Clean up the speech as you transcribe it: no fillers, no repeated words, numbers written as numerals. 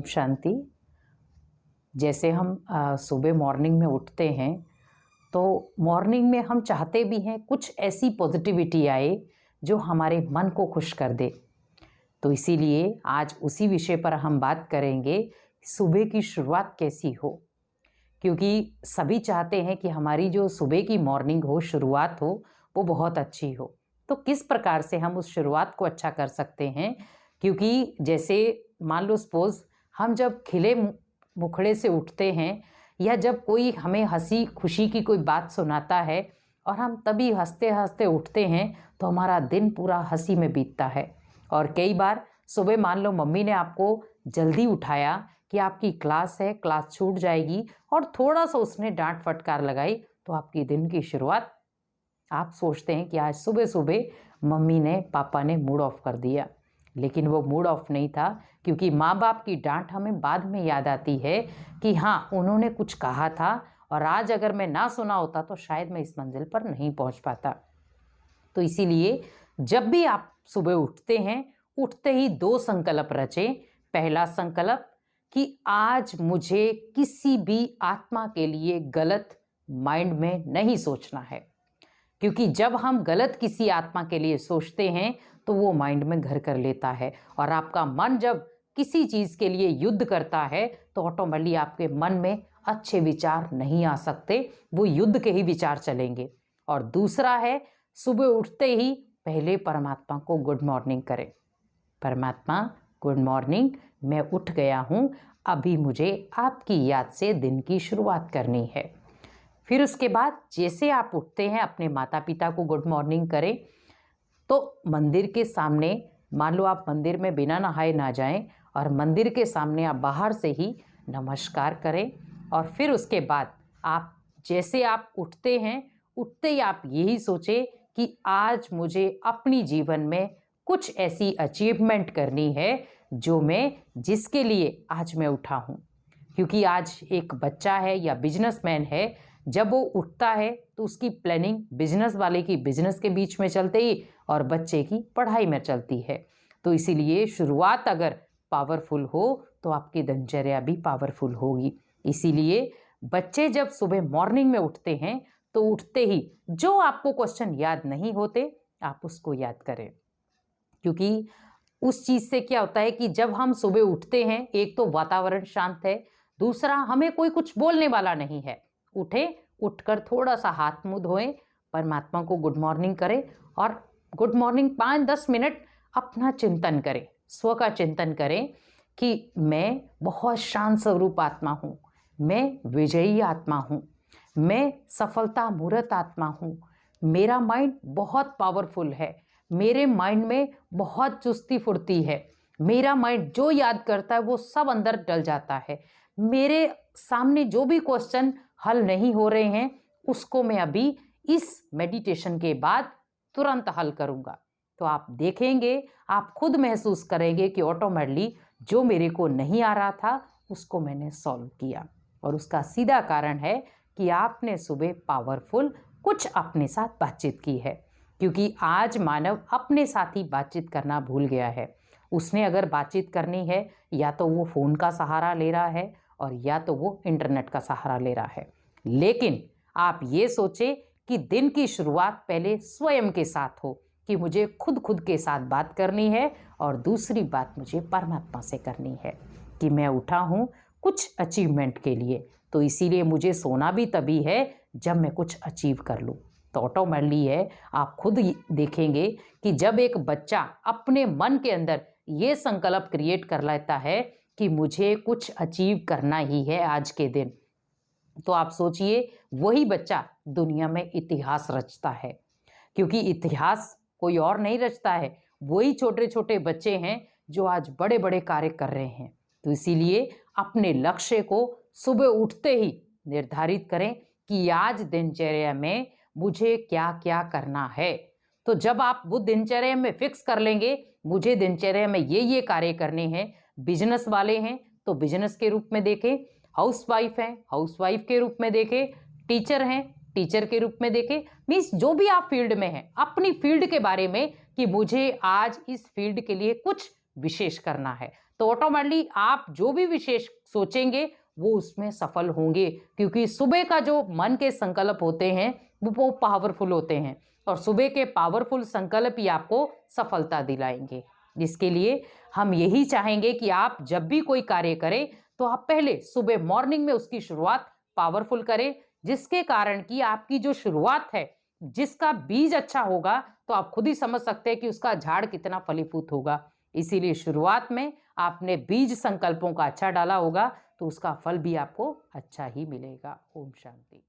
शांति। जैसे हम सुबह मॉर्निंग में उठते हैं तो मॉर्निंग में हम चाहते भी हैं कुछ ऐसी पॉजिटिविटी आए जो हमारे मन को खुश कर दे। तो इसीलिए आज उसी विषय पर हम बात करेंगे, सुबह की शुरुआत कैसी हो। क्योंकि सभी चाहते हैं कि हमारी जो सुबह की मॉर्निंग हो, शुरुआत हो, वो बहुत अच्छी हो। तो किस प्रकार से हम उस शुरुआत को अच्छा कर सकते हैं? क्योंकि जैसे मान लो सपोज़ हम जब खिले मुखड़े से उठते हैं या जब कोई हमें हंसी खुशी की कोई बात सुनाता है और हम तभी हंसते हंसते उठते हैं तो हमारा दिन पूरा हंसी में बीतता है। और कई बार सुबह मान लो मम्मी ने आपको जल्दी उठाया कि आपकी क्लास है, क्लास छूट जाएगी, और थोड़ा सा उसने डांट फटकार लगाई तो आपकी दिन की शुरुआत आप सोचते हैं कि आज सुबह सुबह मम्मी ने पापा ने मूड ऑफ कर दिया। लेकिन वो मूड ऑफ नहीं था, क्योंकि माँ बाप की डांट हमें बाद में याद आती है कि हाँ, उन्होंने कुछ कहा था और आज अगर मैं ना सुना होता तो शायद मैं इस मंजिल पर नहीं पहुँच पाता। तो इसीलिए जब भी आप सुबह उठते हैं, उठते ही 2 संकल्प रचें। पहला संकल्प कि आज मुझे किसी भी आत्मा के लिए गलत माइंड में नहीं सोचना है। क्योंकि जब हम गलत किसी आत्मा के लिए सोचते हैं तो वो माइंड में घर कर लेता है, और आपका मन जब किसी चीज़ के लिए युद्ध करता है तो ऑटोमेटिकली आपके मन में अच्छे विचार नहीं आ सकते, वो युद्ध के ही विचार चलेंगे। और दूसरा है, सुबह उठते ही पहले परमात्मा को गुड मॉर्निंग करें। परमात्मा गुड मॉर्निंग, मैं उठ गया हूँ, अभी मुझे आपकी याद से दिन की शुरुआत करनी है। फिर उसके बाद जैसे आप उठते हैं अपने माता पिता को गुड मॉर्निंग करें। तो मंदिर के सामने, मान लो आप मंदिर में बिना नहाए ना जाएं, और मंदिर के सामने आप बाहर से ही नमस्कार करें। और फिर उसके बाद आप जैसे आप उठते हैं, उठते ही आप यही सोचें कि आज मुझे अपनी जीवन में कुछ ऐसी अचीवमेंट करनी है जिसके लिए आज मैं उठा हूँ। क्योंकि आज एक बच्चा है या बिजनेसमैन है, जब वो उठता है तो उसकी प्लानिंग बिजनेस वाले की बिजनेस के बीच में चलते ही और बच्चे की पढ़ाई में चलती है। तो इसीलिए शुरुआत अगर पावरफुल हो तो आपकी दिनचर्या भी पावरफुल होगी। इसीलिए बच्चे जब सुबह मॉर्निंग में उठते हैं तो उठते ही जो आपको क्वेश्चन याद नहीं होते आप उसको याद करें। क्योंकि उस चीज़ से क्या होता है कि जब हम सुबह उठते हैं, एक तो वातावरण शांत है, दूसरा हमें कोई कुछ बोलने वाला नहीं है। उठकर थोड़ा सा हाथ मुंह धोएं, परमात्मा को गुड मॉर्निंग करें, और गुड मॉर्निंग 5-10 मिनट अपना चिंतन करें, स्व का चिंतन करें कि मैं बहुत शांत स्वरूप आत्मा हूँ, मैं विजयी आत्मा हूँ, मैं सफलता मूर्त आत्मा हूँ, मेरा माइंड बहुत पावरफुल है, मेरे माइंड में बहुत चुस्ती फुर्ती है, मेरा माइंड जो याद करता है वो सब अंदर डल जाता है, मेरे सामने जो भी क्वेश्चन हल नहीं हो रहे हैं उसको मैं अभी इस मेडिटेशन के बाद तुरंत हल करूंगा। तो आप देखेंगे, आप खुद महसूस करेंगे कि ऑटोमेटिकली जो मेरे को नहीं आ रहा था उसको मैंने सॉल्व किया। और उसका सीधा कारण है कि आपने सुबह पावरफुल कुछ अपने साथ बातचीत की है। क्योंकि आज मानव अपने साथ ही बातचीत करना भूल गया है। उसने अगर बातचीत करनी है या तो वो फ़ोन का सहारा ले रहा है और या तो वो इंटरनेट का सहारा ले रहा है। लेकिन आप ये सोचें कि दिन की शुरुआत पहले स्वयं के साथ हो, कि मुझे खुद के साथ बात करनी है, और दूसरी बात मुझे परमात्मा से करनी है कि मैं उठा हूँ कुछ अचीवमेंट के लिए। तो इसीलिए मुझे सोना भी तभी है जब मैं कुछ अचीव कर लूँ। तो ऑटोमेटिकली है, आप खुद देखेंगे कि जब एक बच्चा अपने मन के अंदर ये संकल्प क्रिएट कर लेता है कि मुझे कुछ अचीव करना ही है आज के दिन, तो आप सोचिए वही बच्चा दुनिया में इतिहास रचता है। क्योंकि इतिहास कोई और नहीं रचता है, वही छोटे छोटे बच्चे हैं जो आज बड़े बड़े कार्य कर रहे हैं। तो इसीलिए अपने लक्ष्य को सुबह उठते ही निर्धारित करें कि आज दिनचर्या में मुझे क्या क्या करना है। तो जब आप वो दिनचर्या में फिक्स कर लेंगे, मुझे दिनचर्या में ये कार्य करने हैं, बिजनेस वाले हैं तो बिजनेस के रूप में देखें, हाउसवाइफ हैं हाउसवाइफ के रूप में देखें, टीचर हैं टीचर के रूप में देखें। मीन्स जो भी आप फील्ड में हैं, अपनी फील्ड के बारे में कि मुझे आज इस फील्ड के लिए कुछ विशेष करना है। तो ऑटोमेटिकली आप जो भी विशेष सोचेंगे वो उसमें सफल होंगे, क्योंकि सुबह का जो मन के संकल्प होते हैं वो पावरफुल होते हैं और सुबह के पावरफुल संकल्प ही आपको सफलता दिलाएंगे। इसके लिए हम यही चाहेंगे कि आप जब भी कोई कार्य करें तो आप पहले सुबह मॉर्निंग में उसकी शुरुआत पावरफुल करें, जिसके कारण कि आपकी जो शुरुआत है, जिसका बीज अच्छा होगा तो आप खुद ही समझ सकते हैं कि उसका झाड़ कितना फलीभूत होगा। इसीलिए शुरुआत में आपने बीज संकल्पों का अच्छा डाला होगा तो उसका फल भी आपको अच्छा ही मिलेगा। ओम शांति।